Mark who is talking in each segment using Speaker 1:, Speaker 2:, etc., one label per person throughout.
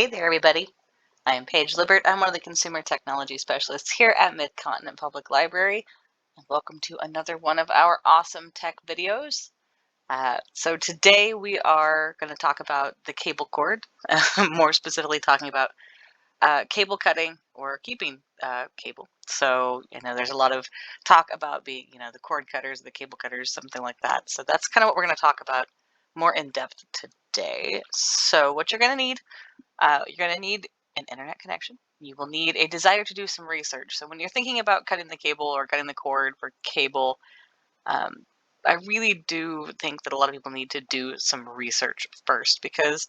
Speaker 1: Hey there, everybody. I am Paige Libert. I'm one of the consumer technology specialists here at Mid-Continent Public Library, and welcome to another one of our awesome tech videos. So today we are going to talk about the cable cord, more specifically talking about cable cutting or keeping cable. So, there's a lot of talk about being, the cord cutters, the cable cutters, something like that. So that's kind of what we're going to talk about more in depth today. So what you're going to need an internet connection. You will need a desire to do some research. So when you're thinking about cutting the cable or cutting the cord for cable, I really do think that a lot of people need to do some research first because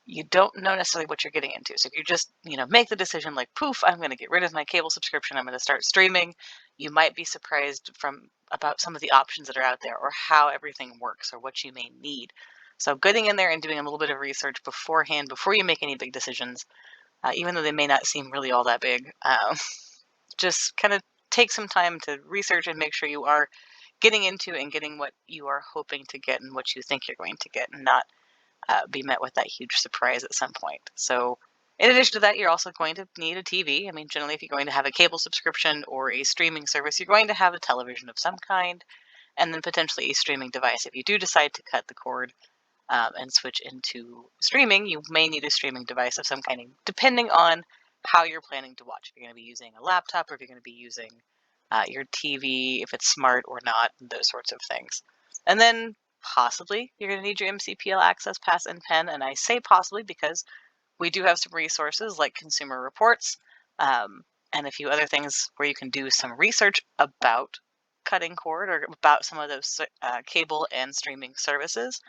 Speaker 1: you don't know necessarily what you're getting into. So if you just, make the decision like, poof, I'm going to get rid of my cable subscription, I'm going to start streaming, you might be surprised about some of the options that are out there or how everything works or what you may need. So getting in there and doing a little bit of research beforehand, before you make any big decisions, even though they may not seem really all that big, just kind of take some time to research and make sure you are getting into and getting what you are hoping to get and what you think you're going to get, and not be met with that huge surprise at some point. So in addition to that, you're also going to need a TV. I mean, generally, if you're going to have a cable subscription or a streaming service, you're going to have a television of some kind, and then potentially a streaming device. If you do decide to cut the cord and switch into streaming, you may need a streaming device of some kind, depending on how you're planning to watch. If you're going to be using a laptop, or if you're going to be using your TV, if it's smart or not, those sorts of things. And then possibly you're going to need your MCPL access pass and pen. And I say possibly because we do have some resources like Consumer Reports and a few other things where you can do some research about cutting cord or about some of those cable and streaming services.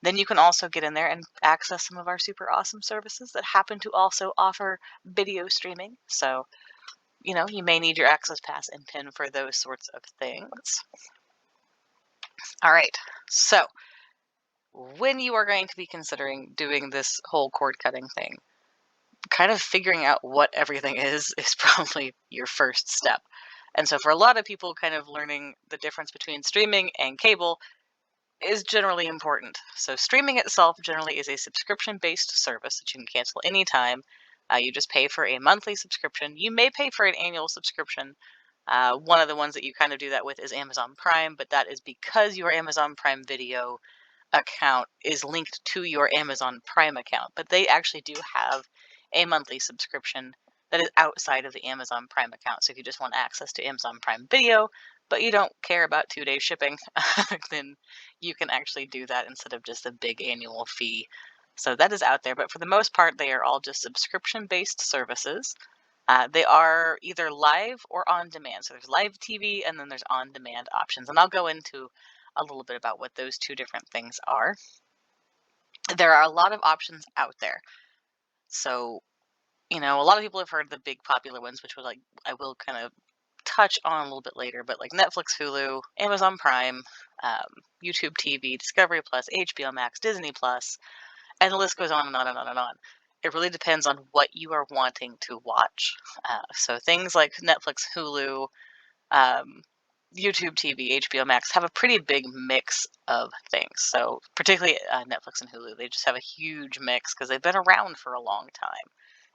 Speaker 1: Then you can also get in there and access some of our super awesome services that happen to also offer video streaming. So, you may need your access pass and PIN for those sorts of things. All right, so when you are going to be considering doing this whole cord cutting thing, kind of figuring out what everything is probably your first step. And so for a lot of people, kind of learning the difference between streaming and cable is generally important. So streaming itself generally is a subscription-based service that you can cancel anytime. You just pay for a monthly subscription. You may pay for an annual subscription. One of the ones that you kind of do that with is Amazon Prime, but that is because your Amazon Prime Video account is linked to your Amazon Prime account. But they actually do have a monthly subscription that is outside of the Amazon Prime account. So if you just want access to Amazon Prime Video, but you don't care about 2-day shipping, then you can actually do that instead of just a big annual fee. So that is out there, but for the most part, they are all just subscription-based services. They are either live or on demand. So there's live TV and then there's on-demand options. And I'll go into a little bit about what those two different things are. There are a lot of options out there. So, a lot of people have heard the big popular ones, which I will kind of touch on a little bit later, but like Netflix, Hulu, Amazon Prime, YouTube TV, Discovery Plus, HBO Max, Disney Plus, and the list goes on and on and on and on. It really depends on what you are wanting to watch. So things like Netflix, Hulu, YouTube TV, HBO Max have a pretty big mix of things. So particularly Netflix and Hulu, they just have a huge mix because they've been around for a long time.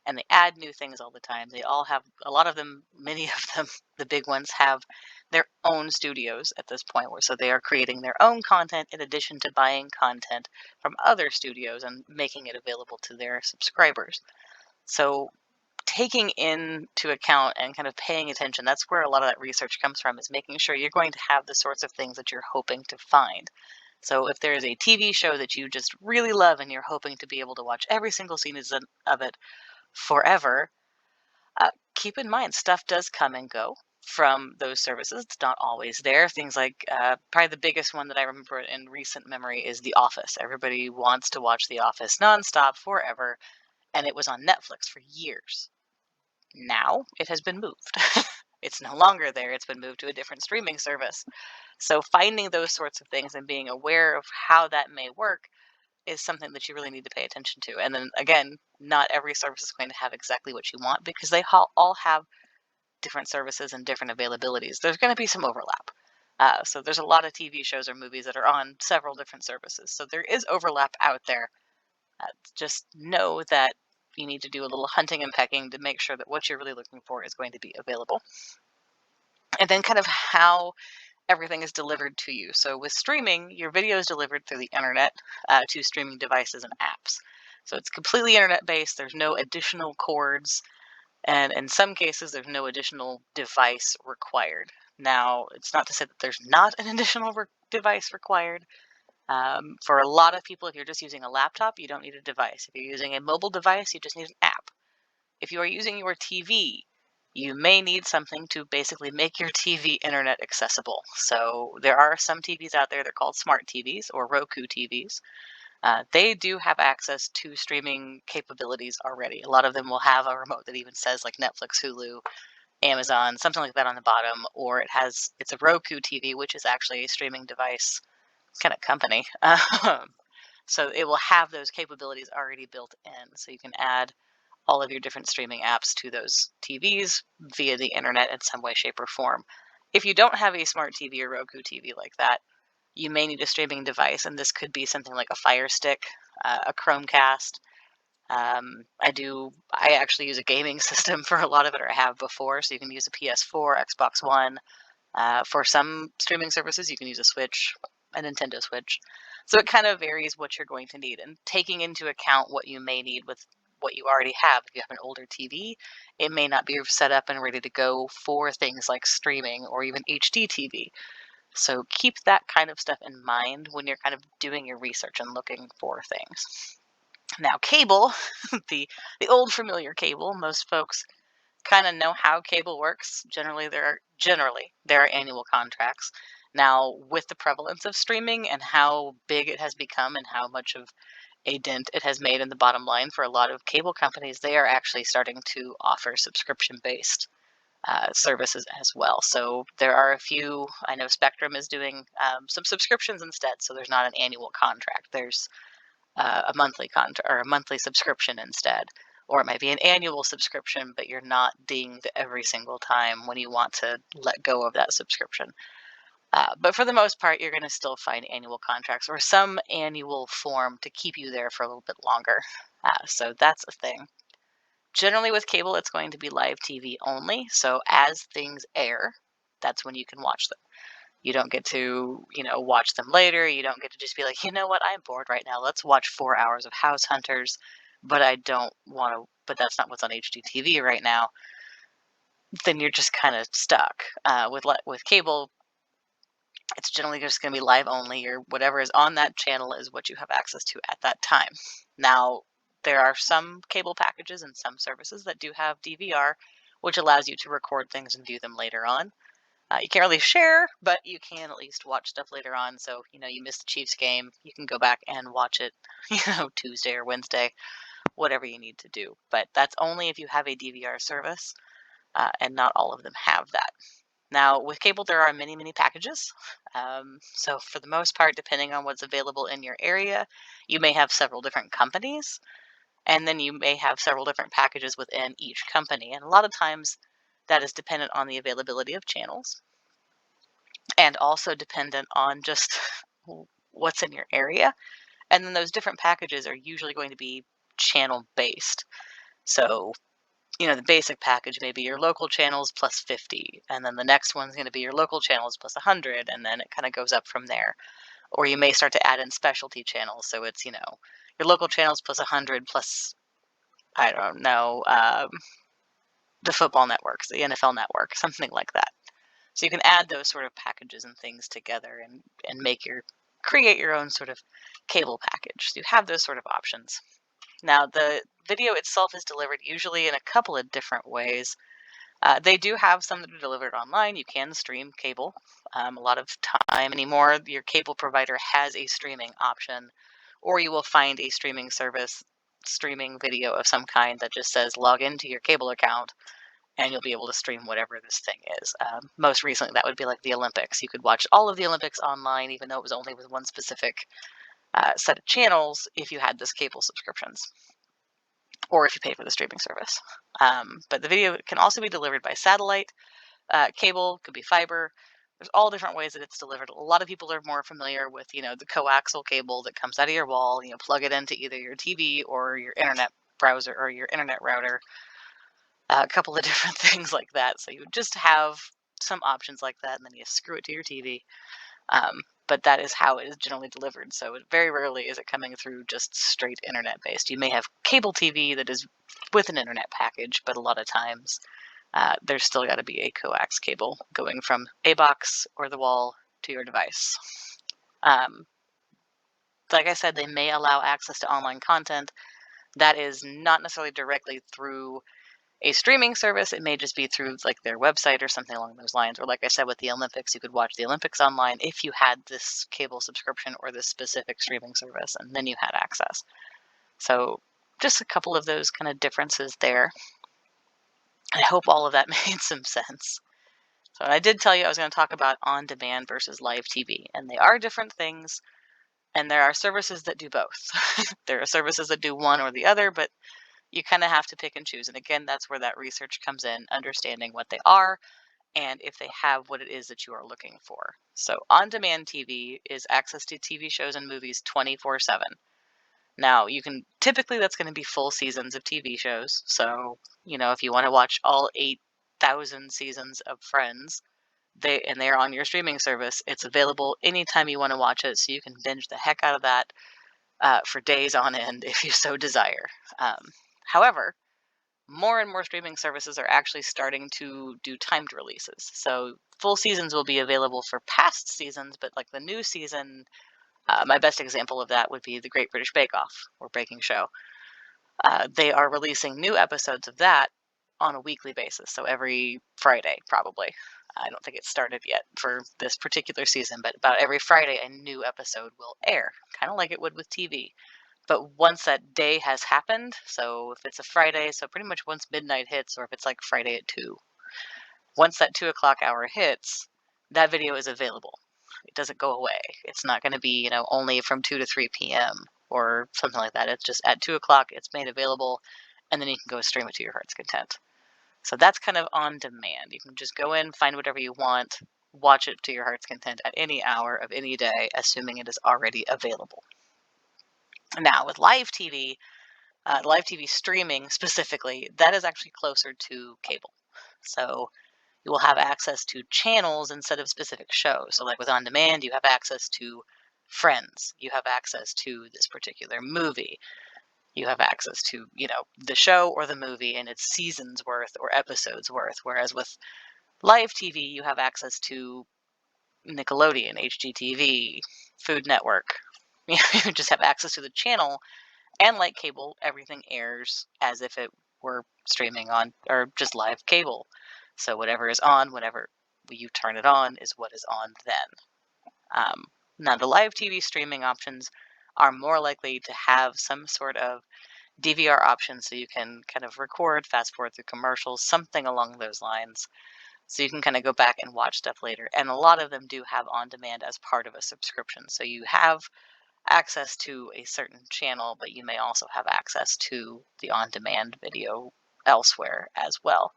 Speaker 1: And they add new things all the time. They all have, a lot of them, many of them, the big ones have their own studios at this point, so they are creating their own content in addition to buying content from other studios and making it available to their subscribers. So taking into account and kind of paying attention, that's where a lot of that research comes from, is making sure you're going to have the sorts of things that you're hoping to find. So if there's a TV show that you just really love and you're hoping to be able to watch every single season of it forever, keep in mind stuff does come and go from those services. It's not always there. Things like probably the biggest one that I remember in recent memory is The Office. Everybody wants to watch The Office nonstop forever, and it was on Netflix for years. Now it has been moved. It's no longer there. It's been moved to a different streaming service. So finding those sorts of things and being aware of how that may work is something that you really need to pay attention to. And then again, not every service is going to have exactly what you want because they all have different services and different availabilities. There's going to be some overlap. So there's a lot of TV shows or movies that are on several different services. So there is overlap out there. Just know that you need to do a little hunting and pecking to make sure that what you're really looking for is going to be available. And then kind of how everything is delivered to you. So with streaming, your video is delivered through the internet to streaming devices and apps. So it's completely internet based. There's no additional cords. And in some cases, there's no additional device required. Now, it's not to say that there's not an additional device required. For a lot of people, if you're just using a laptop, you don't need a device. If you're using a mobile device, you just need an app. If you are using your TV, you may need something to basically make your TV internet accessible. So there are some TVs out there, they're called smart TVs or Roku TVs. They do have access to streaming capabilities already. A lot of them will have a remote that even says like Netflix, Hulu, Amazon, something like that on the bottom, or it's a Roku TV, which is actually a streaming device kind of company. So it will have those capabilities already built in. So you can add all of your different streaming apps to those TVs via the internet in some way, shape, or form. If you don't have a smart TV or Roku TV like that, you may need a streaming device, and this could be something like a Fire Stick, a Chromecast. I actually use a gaming system for a lot of it, or I have before, so you can use a PS4, Xbox One. For some streaming services, you can use a Switch, a Nintendo Switch. So it kind of varies what you're going to need, and taking into account what you may need with what you already have. If you have an older TV, it may not be set up and ready to go for things like streaming or even HD TV. So keep that kind of stuff in mind when you're kind of doing your research and looking for things. Now, cable, the old familiar cable, most folks kind of know how cable works. Generally there are annual contracts. Now, with the prevalence of streaming and how big it has become and how much of a dent it has made in the bottom line for a lot of cable companies, they are actually starting to offer subscription-based services as well. So there are a few. I know Spectrum is doing some subscriptions instead, so there's not an annual contract. There's a monthly contract or a monthly subscription instead, or it might be an annual subscription, but you're not dinged every single time when you want to let go of that subscription. But for the most part, you're going to still find annual contracts or some annual form to keep you there for a little bit longer. So that's a thing. Generally with cable, it's going to be live TV only. So as things air, that's when you can watch them. You don't get to, watch them later. You don't get to just be like, you know what, I'm bored right now. Let's watch 4 hours of House Hunters, but I don't want to, but that's not what's on HGTV right now. Then you're just kind of stuck. With cable, it's generally just going to be live only. Whatever is on that channel is what you have access to at that time. Now, there are some cable packages and some services that do have DVR, which allows you to record things and view them later on. You can't really share, but you can at least watch stuff later on. So, you missed the Chiefs game, you can go back and watch it, Tuesday or Wednesday, whatever you need to do. But that's only if you have a DVR service, and not all of them have that. Now, with cable, there are many, many packages. So for the most part, depending on what's available in your area, you may have several different companies, and then you may have several different packages within each company. And a lot of times that is dependent on the availability of channels and also dependent on just what's in your area. And then those different packages are usually going to be channel based. So the basic package may be your local channels plus 50, and then the next one's going to be your local channels plus 100, and then it kind of goes up from there. Or you may start to add in specialty channels, so it's, your local channels plus 100 plus, I don't know, the football networks, the NFL network, something like that. So you can add those sort of packages and things together and create your own sort of cable package. So you have those sort of options. Now, the video itself is delivered usually in a couple of different ways. They do have some that are delivered online. You can stream cable. A lot of time anymore, your cable provider has a streaming option, or you will find a streaming service, streaming video of some kind that just says log into your cable account, and you'll be able to stream whatever this thing is. Most recently, that would be like the Olympics. You could watch all of the Olympics online, even though it was only with one specific set of channels if you had this cable subscriptions, or if you pay for the streaming service. But the video can also be delivered by satellite. Cable could be fiber. There's all different ways that it's delivered. A lot of people are more familiar with, the coaxial cable that comes out of your wall. Plug it into either your TV or your internet browser or your internet router, a couple of different things like that. So you just have some options like that, and then you screw it to your TV. But that is how it is generally delivered. So very rarely is it coming through just straight internet based. You may have cable TV that is with an internet package, but a lot of times there's still got to be a coax cable going from a box or the wall to your device. Like I said, they may allow access to online content that is not necessarily directly through a streaming service. It may just be through like their website or something along those lines. Or like I said, with the Olympics, you could watch the Olympics online if you had this cable subscription or this specific streaming service, and then you had access. So just a couple of those kind of differences there. I hope all of that made some sense. So I did tell you I was going to talk about on-demand versus live TV, and they are different things, and there are services that do both. There are services that do one or the other, but you kind of have to pick and choose. And again, that's where that research comes in, understanding what they are and if they have what it is that you are looking for. So on-demand TV is access to TV shows and movies 24/7. Now, typically that's going to be full seasons of TV shows. So, if you want to watch all 8,000 seasons of Friends, they're on your streaming service, it's available anytime you want to watch it, so you can binge the heck out of that for days on end if you so desire. However, more and more streaming services are actually starting to do timed releases. So full seasons will be available for past seasons, but like the new season, my best example of that would be The Great British Bake Off or Baking Show. They are releasing new episodes of that on a weekly basis. So every Friday, probably. I don't think it started yet for this particular season, but about every Friday, a new episode will air, kind of like it would with TV. But once that day has happened, so if it's a Friday, so pretty much once midnight hits, or if it's like Friday at 2, once that 2 o'clock hour hits, that video is available. It doesn't go away. It's not going to be, only from 2 to 3 p.m. or something like that. It's just at 2 o'clock, it's made available, and then you can go stream it to your heart's content. So that's kind of on demand. You can just go in, find whatever you want, watch it to your heart's content at any hour of any day, assuming it is already available. Now, with live TV streaming specifically, that is actually closer to cable. So you will have access to channels instead of specific shows. So like with On Demand, you have access to Friends. You have access to this particular movie. You have access to, the show or the movie and its seasons worth or episodes worth. Whereas with live TV, you have access to Nickelodeon, HGTV, Food Network. You just have access to the channel, and like cable, everything airs as if it were streaming on or just live cable. So whatever is on, whenever you turn it on, is what is on then. Now, the live TV streaming options are more likely to have some sort of DVR option, so you can kind of record, fast forward through commercials, something along those lines. So you can kind of go back and watch stuff later. And a lot of them do have on demand as part of a subscription. So you have access to a certain channel, but you may also have access to the on-demand video elsewhere as well.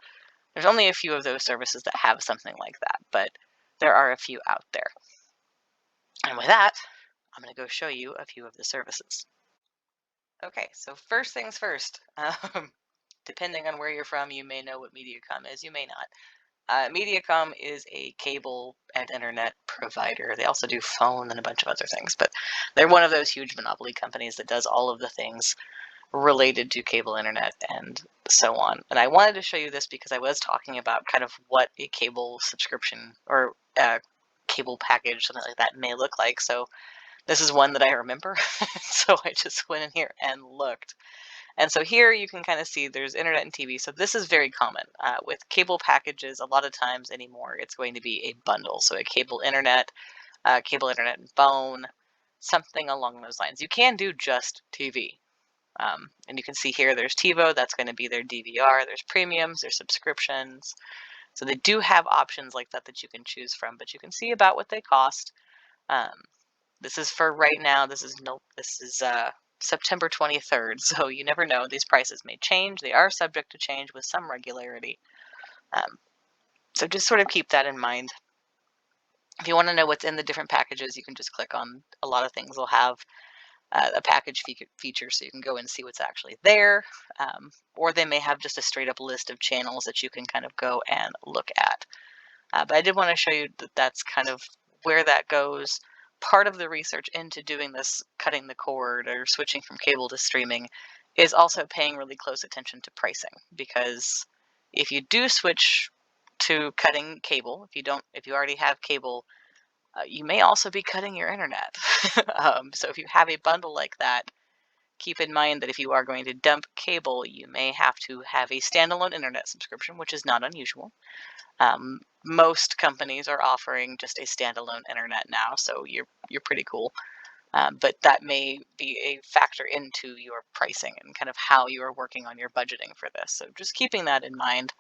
Speaker 1: There's only a few of those services that have something like that, but there are a few out there. And with that, I'm going to go show you a few of the services. Okay, so first things first. Depending on where you're from, you may know what Mediacom is, you may not. Mediacom is a cable and internet provider. They also do phone and a bunch of other things, but they're one of those huge monopoly companies that does all of the things related to cable internet and so on. And I wanted to show you this because I was talking about kind of what a cable subscription or cable package, something like that, may look like. So this is one that I remember. So I just went in here and looked. And so here you can kind of see there's internet and TV. So this is very common. With cable packages, a lot of times anymore, it's going to be a bundle. So a cable internet and phone, something along those lines. You can do just TV. And you can see here there's TiVo, that's going to be their DVR. There's premiums, there's subscriptions. So they do have options like that that you can choose from, but you can see about what they cost. This is for right now. This is September 23rd, so you never know. These prices may change. They are subject to change with some regularity. So just sort of keep that in mind. If you want to know what's in the different packages, you can just click on a lot of things. They'll have a package feature so you can go and see what's actually there. Or they may have just a straight up list of channels that you can kind of go and look at. But I did want to show you that that's kind of where that goes. Part of the research into doing this, cutting the cord or switching from cable to streaming, is also paying really close attention to pricing, because if you do switch to cutting cable, if you already have cable, you may also be cutting your internet. So if you have a bundle like that, keep in mind that if you are going to dump cable, you may have to have a standalone internet subscription, which is not unusual. Most companies are offering just a standalone internet now, so you're pretty cool. But that may be a factor into your pricing and kind of how you are working on your budgeting for this. So just keeping that in mind.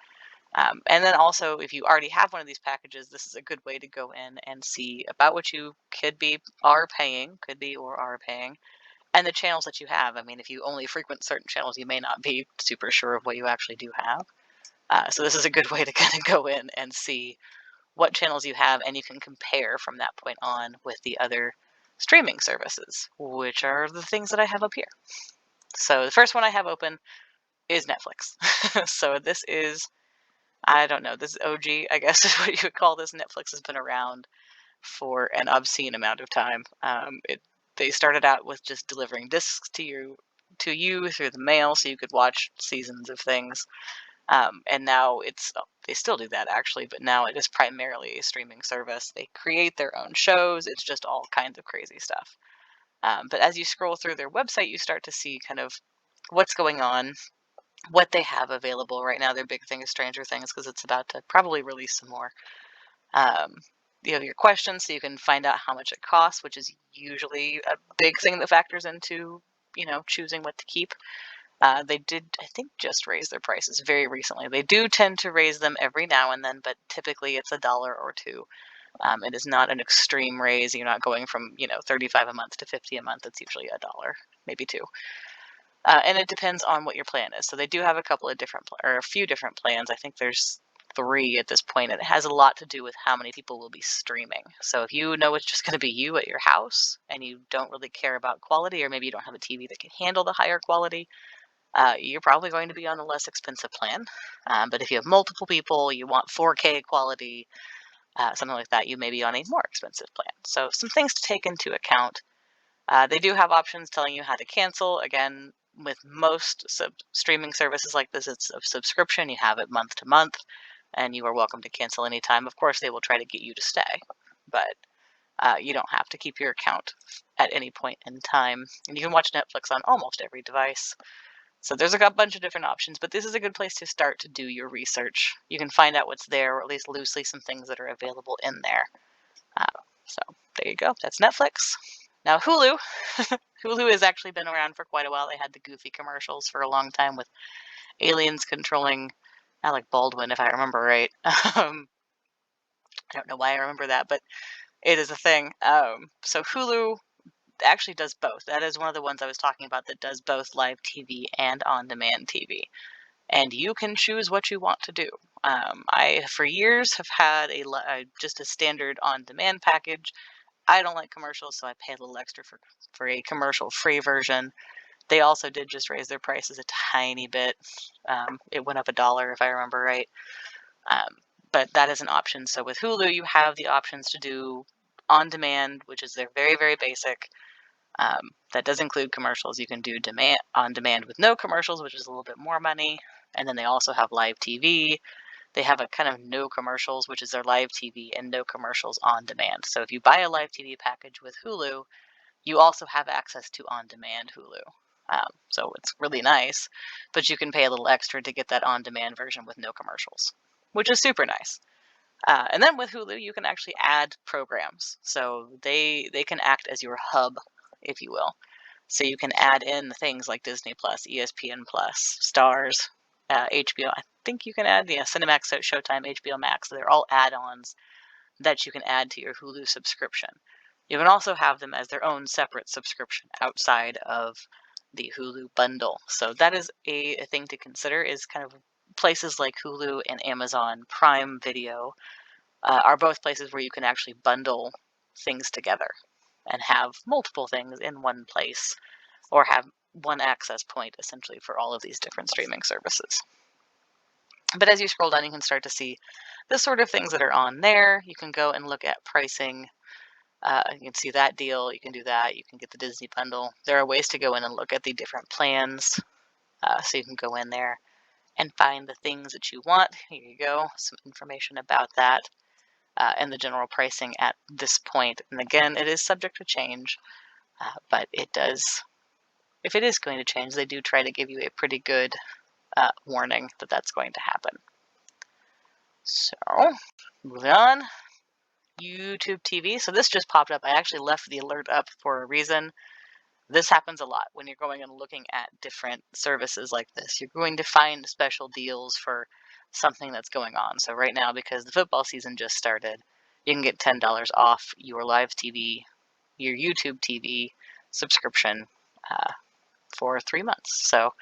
Speaker 1: And then also, if you already have one of these packages, this is a good way to go in and see about what you could be or are paying, and the channels that you have. I mean, if you only frequent certain channels, you may not be super sure of what you actually do have. So this is a good way to kind of go in and see what channels you have, and you can compare from that point on with the other streaming services, which are the things that I have up here. So the first one I have open is Netflix. So this is, I don't know, this is OG, I guess is what you would call this. Netflix has been around for an obscene amount of time. They started out with just delivering discs to you through the mail, so you could watch seasons of things. And now they still do that actually, but now it is primarily a streaming service. They create their own shows. It's just all kinds of crazy stuff. But as you scroll through their website, you start to see kind of what's going on, what they have available right now. Their big thing is Stranger Things, because it's about to probably release some more. You have your questions, so you can find out how much it costs, which is usually a big thing that factors into, choosing what to keep. They did, I think, just raise their prices very recently. They do tend to raise them every now and then, but typically it's $1 or $2. It is not an extreme raise. You're not going from, $35 a month to $50 a month. It's usually $1, maybe $2. And it depends on what your plan is. So they do have a few different plans. I think there's 3 at this point. It has a lot to do with how many people will be streaming. So if you know it's just going to be you at your house and you don't really care about quality, or maybe you don't have a TV that can handle the higher quality, you're probably going to be on the less expensive plan. But if you have multiple people, you want 4K quality, something like that, you may be on a more expensive plan. So some things to take into account. They do have options telling you how to cancel. Again, with most streaming services like this, it's a subscription. You have it month to month, and you are welcome to cancel anytime. Of course, they will try to get you to stay, but you don't have to keep your account at any point in time. And you can watch Netflix on almost every device. So there's a bunch of different options, but this is a good place to start to do your research. You can find out what's there, or at least loosely some things that are available in there. So there you go. That's Netflix. Now Hulu. Hulu has actually been around for quite a while. They had the goofy commercials for a long time with aliens controlling Alec Baldwin, if I remember right. I don't know why I remember that, but it is a thing. So Hulu actually does both. That is one of the ones I was talking about that does both live TV and on-demand TV. And you can choose what you want to do. I, for years, have had just a standard on-demand package. I don't like commercials, so I pay a little extra for a commercial-free version. They also did just raise their prices a tiny bit. It went up $1, if I remember right. But that is an option. So with Hulu, you have the options to do on-demand, which is their very, very basic. That does include commercials. You can do on demand with no commercials, which is a little bit more money. And then they also have live TV. They have a kind of no commercials, which is their live TV, and no commercials on demand. So if you buy a live TV package with Hulu, you also have access to on-demand Hulu. So it's really nice, but you can pay a little extra to get that on-demand version with no commercials, which is super nice. And then with Hulu, you can actually add programs. So they can act as your hub, if you will. So you can add in things like Disney Plus, ESPN Plus, Stars, HBO. I think you can add Cinemax, Showtime, HBO Max. They're all add-ons that you can add to your Hulu subscription. You can also have them as their own separate subscription outside of the Hulu bundle. So that is a thing to consider, is kind of places like Hulu and Amazon Prime Video are both places where you can actually bundle things together. and have multiple things in one place, or have one access point essentially for all of these different streaming services. But as you scroll down, you can start to see the sort of things that are on there. You can go and look at pricing. You can see that deal. You can do that. You can get the Disney bundle. There are ways to go in and look at the different plans. So you can go in there and find the things that you want. Here you go, some information about that and the general pricing at this point. And again, it is subject to change, but it does, if it is going to change, they do try to give you a pretty good warning that that's going to happen. So, moving on, YouTube TV. So this just popped up. I actually left the alert up for a reason. This happens a lot when you're going and looking at different services like this. You're going to find special deals for something that's going on. So right now, because the football season just started, you can get $10 off your live TV, your YouTube TV subscription for 3 months. So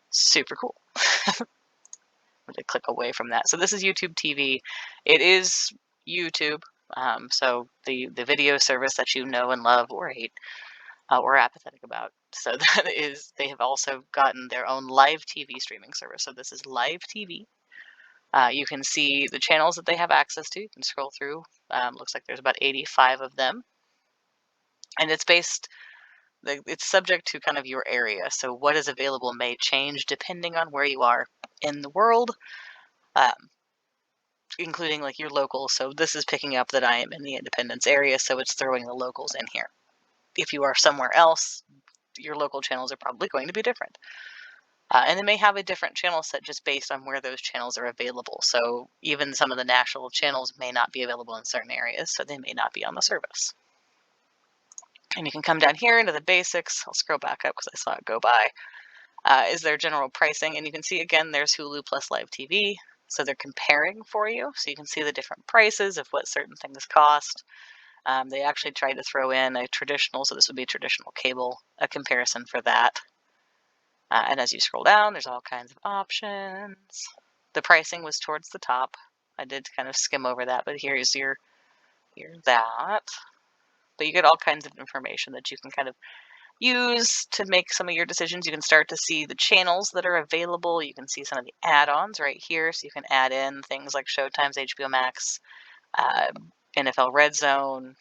Speaker 1: super cool. I'm going to click away from that. So this is YouTube TV. It is YouTube. So the video service that you know and love or hate or apathetic about. So that is, they have also gotten their own live TV streaming service. So this is live TV. You can see the channels that they have access to. You can scroll through. Looks like there's about 85 of them. And it's it's subject to kind of your area. So what is available may change depending on where you are in the world, including like your local. So this is picking up that I am in the Independence area, so it's throwing the locals in here. If you are somewhere else, your local channels are probably going to be different. And they may have a different channel set just based on where those channels are available. So even some of the national channels may not be available in certain areas, so they may not be on the service. And you can come down here into the basics. I'll scroll back up because I saw it go by. Is their general pricing. And you can see, again, there's Hulu plus live TV. So they're comparing for you. So you can see the different prices of what certain things cost. They actually tried to throw in a traditional, so this would be traditional cable, a comparison for that. And as you scroll down, there's all kinds of options. The pricing was towards the top. I did kind of skim over that, but here's that. But you get all kinds of information that you can kind of use to make some of your decisions. You can start to see the channels that are available. You can see some of the add-ons right here. So you can add in things like Showtime's HBO Max, NFL Red Zone,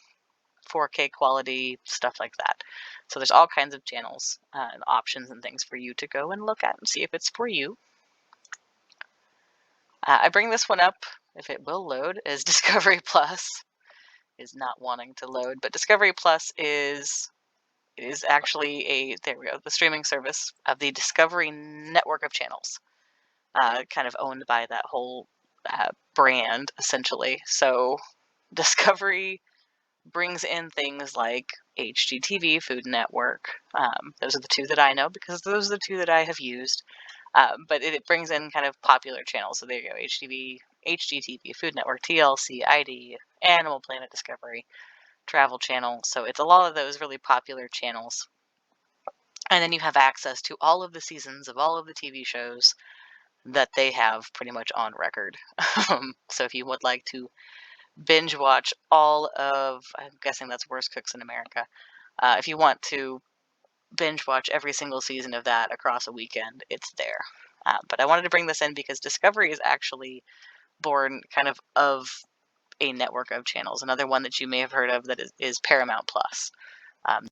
Speaker 1: 4K quality, stuff like that. So there's all kinds of channels and options and things for you to go and look at and see if it's for you. I bring this one up, if it will load, as Discovery Plus is not wanting to load, but Discovery Plus is actually there we go, the streaming service of the Discovery network of channels, kind of owned by that whole brand, essentially. So Discovery brings in things like HGTV, Food Network. Those are the two that I know because those are the two that I have used. But it brings in kind of popular channels. So there you go, HGTV, Food Network, TLC, ID, Animal Planet Discovery, Travel Channel. So it's a lot of those really popular channels. And then you have access to all of the seasons of all of the TV shows that they have pretty much on record. So if you would like to binge watch all of, I'm guessing that's Worst Cooks in America. If you want to binge watch every single season of that across a weekend, it's there. But I wanted to bring this in because Discovery is actually born kind of a network of channels. Another one that you may have heard of that is Paramount Plus.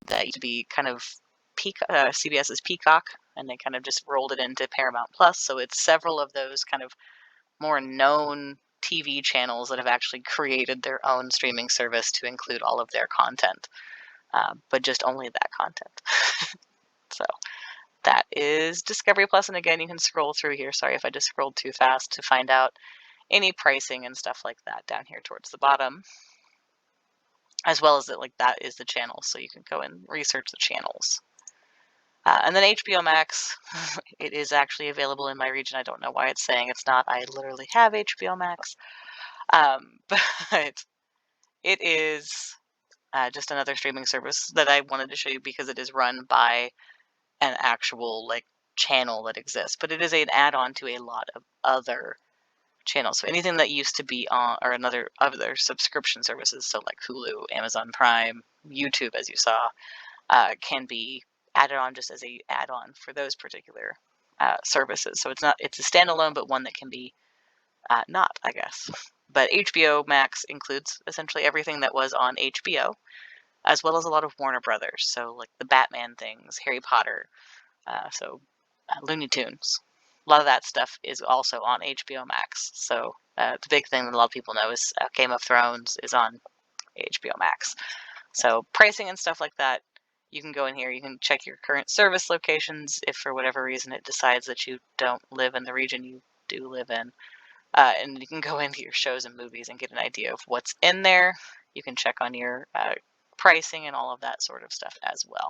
Speaker 1: That used to be kind of CBS's Peacock, and they kind of just rolled it into Paramount Plus. So it's several of those kind of more known TV channels that have actually created their own streaming service to include all of their content, but just only that content. So that is Discovery Plus, and again, you can scroll through here. Sorry if I just scrolled too fast to find out any pricing and stuff like that down here towards the bottom, as well as that is the channel, so you can go and research the channels. And then HBO Max, it is actually available in my region. I don't know why it's saying it's not. I literally have HBO Max. But it is just another streaming service that I wanted to show you because it is run by an actual channel that exists. But it is an add-on to a lot of other channels. So anything that used to be on, or other subscription services, so like Hulu, Amazon Prime, YouTube, as you saw, can be added on just as a add-on for those particular services. So it's a standalone, but one that can be not, I guess. But HBO Max includes essentially everything that was on HBO, as well as a lot of Warner Brothers. So like the Batman things, Harry Potter, Looney Tunes. A lot of that stuff is also on HBO Max. So the big thing that a lot of people know is Game of Thrones is on HBO Max. So pricing and stuff like that, you can go in here, you can check your current service locations if for whatever reason it decides that you don't live in the region you do live in. And you can go into your shows and movies and get an idea of what's in there. You can check on your pricing and all of that sort of stuff as well.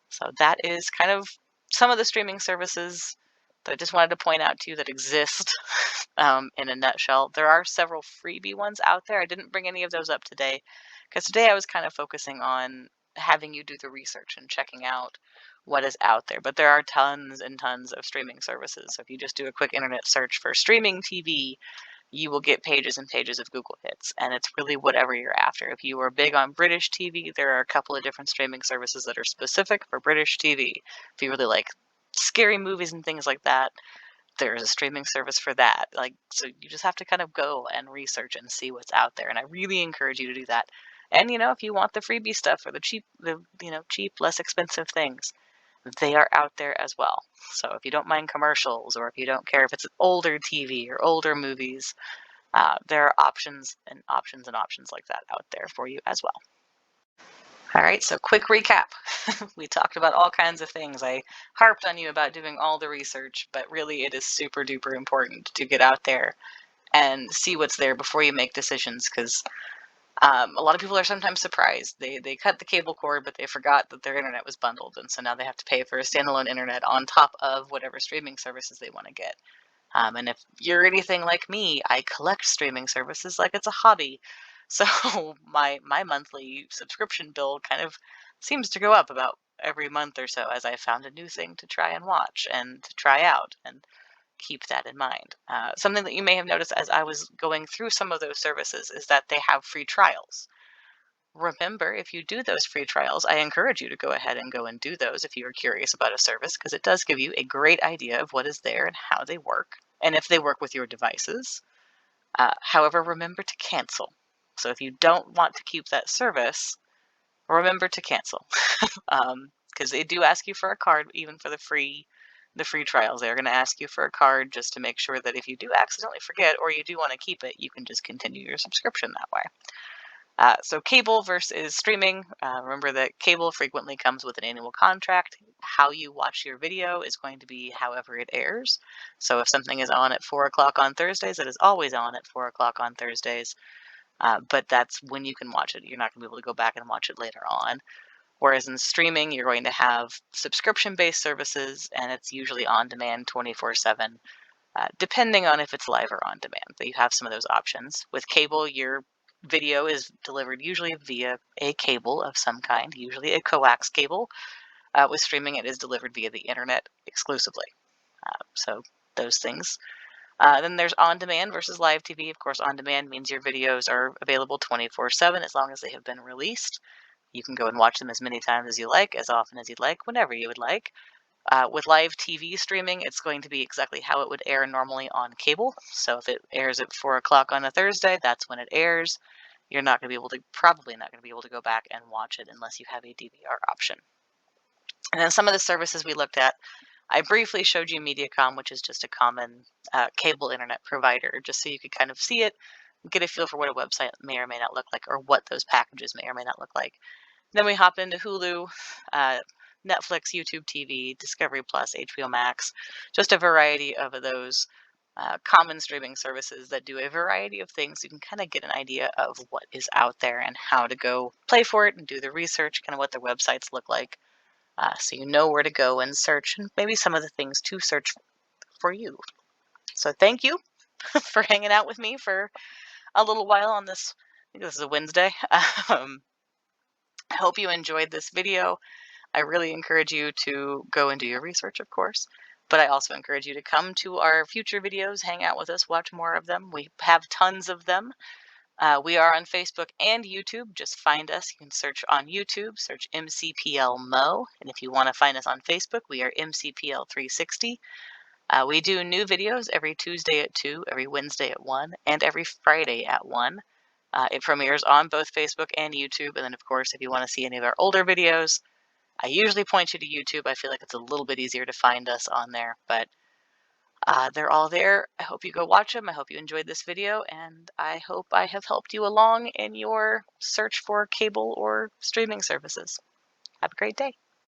Speaker 1: So that is kind of some of the streaming services that I just wanted to point out to you that exist in a nutshell. There are several freebie ones out there. I didn't bring any of those up today because today I was kind of focusing on having you do the research and checking out what is out there. But there are tons and tons of streaming services. So if you just do a quick internet search for streaming TV, you will get pages and pages of Google hits, and it's really whatever you're after. If you are big on British TV, there are a couple of different streaming services that are specific for British TV. If you really like scary movies and things like that, there's a streaming service for that. So you just have to kind of go and research and see what's out there, and I really encourage you to do that. And if you want the freebie stuff or the cheap, less expensive things, they are out there as well. So if you don't mind commercials, or if you don't care if it's older TV or older movies, there are options and options and options like that out there for you as well. All right, so quick recap. We talked about all kinds of things. I harped on you about doing all the research, but really it is super duper important to get out there and see what's there before you make decisions, because a lot of people are sometimes surprised. They cut the cable cord, but they forgot that their internet was bundled, and so now they have to pay for a standalone internet on top of whatever streaming services they want to get. And if you're anything like me, I collect streaming services like it's a hobby. So my monthly subscription bill kind of seems to go up about every month or so as I found a new thing to try and watch and to try out, and keep that in mind. Something that you may have noticed as I was going through some of those services is that they have free trials. Remember, if you do those free trials, I encourage you to go ahead and go and do those if you are curious about a service, because it does give you a great idea of what is there and how they work, and if they work with your devices. However, remember to cancel. So if you don't want to keep that service, remember to cancel, because they do ask you for a card even for the free trials. They're going to ask you for a card just to make sure that if you do accidentally forget or you do want to keep it, you can just continue your subscription that way. So cable versus streaming. Remember that cable frequently comes with an annual contract. How you watch your video is going to be however it airs. So if something is on at 4 o'clock on Thursdays, it is always on at 4 o'clock on Thursdays. But that's when you can watch it. You're not going to be able to go back and watch it later on. Whereas in streaming, you're going to have subscription-based services, and it's usually on demand 24/7. Depending on if it's live or on demand. But you have some of those options. With cable, your video is delivered usually via a cable of some kind, usually a coax cable. With streaming, it is delivered via the internet exclusively. So those things. Then there's on-demand versus live TV. Of course, on-demand means your videos are available 24/7 as long as they have been released. You can go and watch them as many times as you like, as often as you'd like, whenever you would like. With live TV streaming, it's going to be exactly how it would air normally on cable. So if it airs at 4 o'clock on a Thursday, that's when it airs. You're not going to be able to, probably not going to be able to go back and watch it unless you have a DVR option. And then some of the services we looked at, I briefly showed you Mediacom, which is just a common cable internet provider, just so you could kind of see it, get a feel for what a website may or may not look like, or what those packages may or may not look like. Then we hop into Hulu, Netflix, YouTube TV, Discovery Plus, HBO Max, just a variety of those common streaming services that do a variety of things. You can kind of get an idea of what is out there and how to go play for it and do the research, kind of what their websites look like, so you know where to go and search, and maybe some of the things to search for you. So thank you for hanging out with me for a little while on this. I think this is a Wednesday. I hope you enjoyed this video. I really encourage you to go and do your research, of course. But I also encourage you to come to our future videos, hang out with us, watch more of them. We have tons of them. We are on Facebook and YouTube. Just find us. You can search on YouTube, search MCPL Mo. And if you want to find us on Facebook, we are MCPL 360. We do new videos every Tuesday at 2, every Wednesday at 1, and every Friday at 1. It premieres on both Facebook and YouTube. And then, of course, if you want to see any of our older videos, I usually point you to YouTube. I feel like it's a little bit easier to find us on there, but they're all there. I hope you go watch them. I hope you enjoyed this video, and I hope I have helped you along in your search for cable or streaming services. Have a great day.